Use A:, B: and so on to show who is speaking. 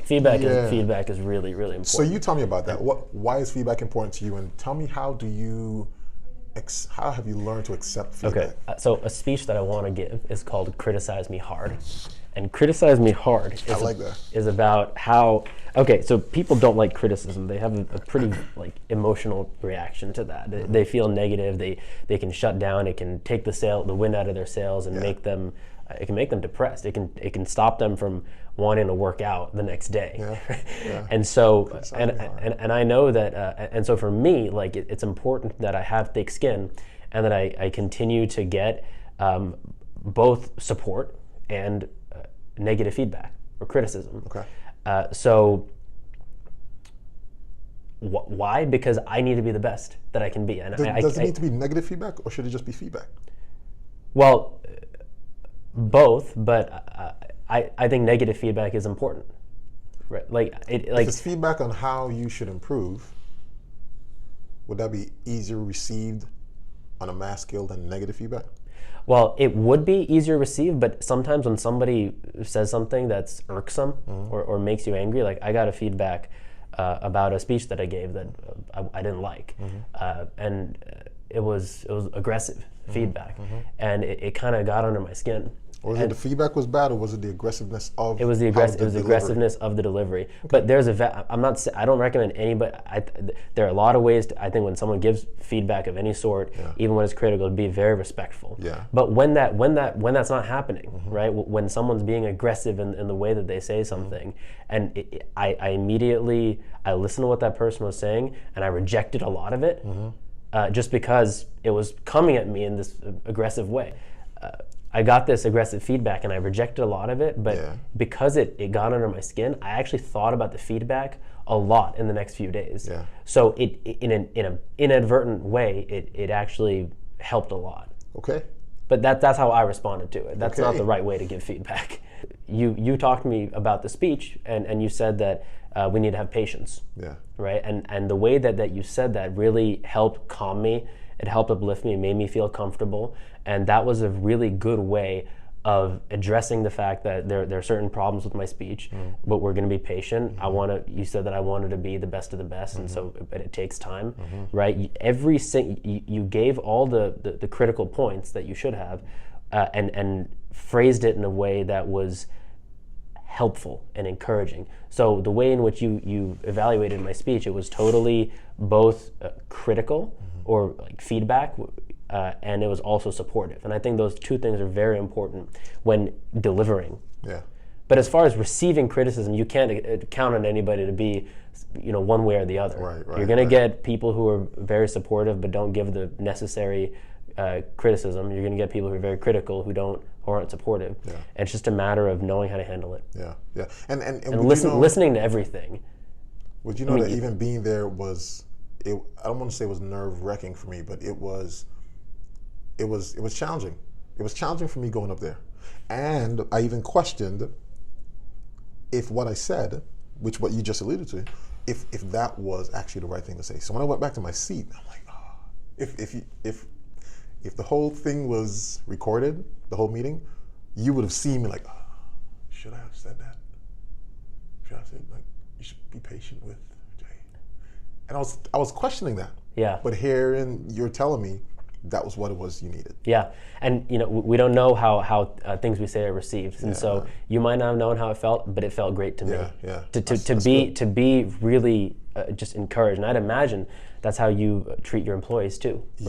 A: Feedback is really, really important.
B: So you tell me about that. Why is feedback important to you? And tell me, how have you learned to accept feedback?
A: Okay, so a speech that I want to give is called "Criticize Me Hard," and "Criticize Me Hard" is about how. Okay, so people don't like criticism. They have a pretty emotional reaction to that. They feel negative. They can shut down. It can take the wind out of their sails and make them. It can make them depressed. It can stop them from wanting to work out the next day. And so and I know that and so for me, it's important that I have thick skin and that I continue to get both support and negative feedback or criticism.
B: Okay.
A: So why? Because I need to be the best that I can be. And
B: does it need to be negative feedback, or should it just be feedback?
A: Well, both, but I think negative feedback is important. Right?
B: If it's feedback on how you should improve, would that be easier received on a mass scale than negative feedback?
A: Well, it would be easier received, but sometimes when somebody says something that's irksome or makes you angry, I got a feedback about a speech that I gave that I didn't like, and it was aggressive feedback, and it kind of got under my skin.
B: Was it the feedback was bad, or was it the aggressiveness of?
A: It was the aggressiveness of the delivery. Okay. But I don't recommend anybody. There are a lot of ways. I think when someone gives feedback of any sort, even when it's critical, to be very respectful.
B: Yeah.
A: But when that's not happening, right? When someone's being aggressive in the way that they say something, and I immediately listened to what that person was saying, and I rejected a lot of it, just because it was coming at me in this aggressive way. I got this aggressive feedback and I rejected a lot of it, but because it got under my skin, I actually thought about the feedback a lot in the next few days.
B: Yeah.
A: So in an inadvertent way, it actually helped a lot.
B: Okay.
A: But that's how I responded to it. That's not the right way to give feedback. You talked to me about the speech and you said that we need to have patience.
B: Yeah.
A: Right? And the way that you said that really helped calm me. It helped uplift me, made me feel comfortable, and that was a really good way of addressing the fact that there are certain problems with my speech, but we're going to be patient. You said that I wanted to be the best of the best, and so but it takes time, right? You gave all the critical points that you should have, and phrased it in a way that was helpful and encouraging. So the way in which you evaluated my speech, it was totally both critical or feedback, and it was also supportive. And I think those two things are very important when delivering.
B: Yeah.
A: But as far as receiving criticism, you can't count on anybody to be, one way or the other.
B: Right.
A: You're going to get people who are very supportive but don't give the necessary criticism. You're going to get people who are very critical who aren't supportive.
B: Yeah.
A: And it's just a matter of knowing how to handle it.
B: Yeah. And
A: listening to everything.
B: Would you know that even being there was, I don't want to say it was nerve-wracking for me, but it was challenging. It was challenging for me going up there. And I even questioned if what I said, which what you just alluded to, if that was actually the right thing to say. So when I went back to my seat, I'm like, if the whole thing was recorded, the whole meeting, you would have seen me like, should I have said that? Should I have said, you should be patient with Jay? And I was questioning that.
A: Yeah.
B: But herein, you're telling me that was what it was you needed.
A: Yeah, and we don't know how things we say are received, and so you might not have known how it felt, but it felt great to me.
B: Yeah.
A: To be really just encouraged, and I'd imagine that's how you treat your employees too.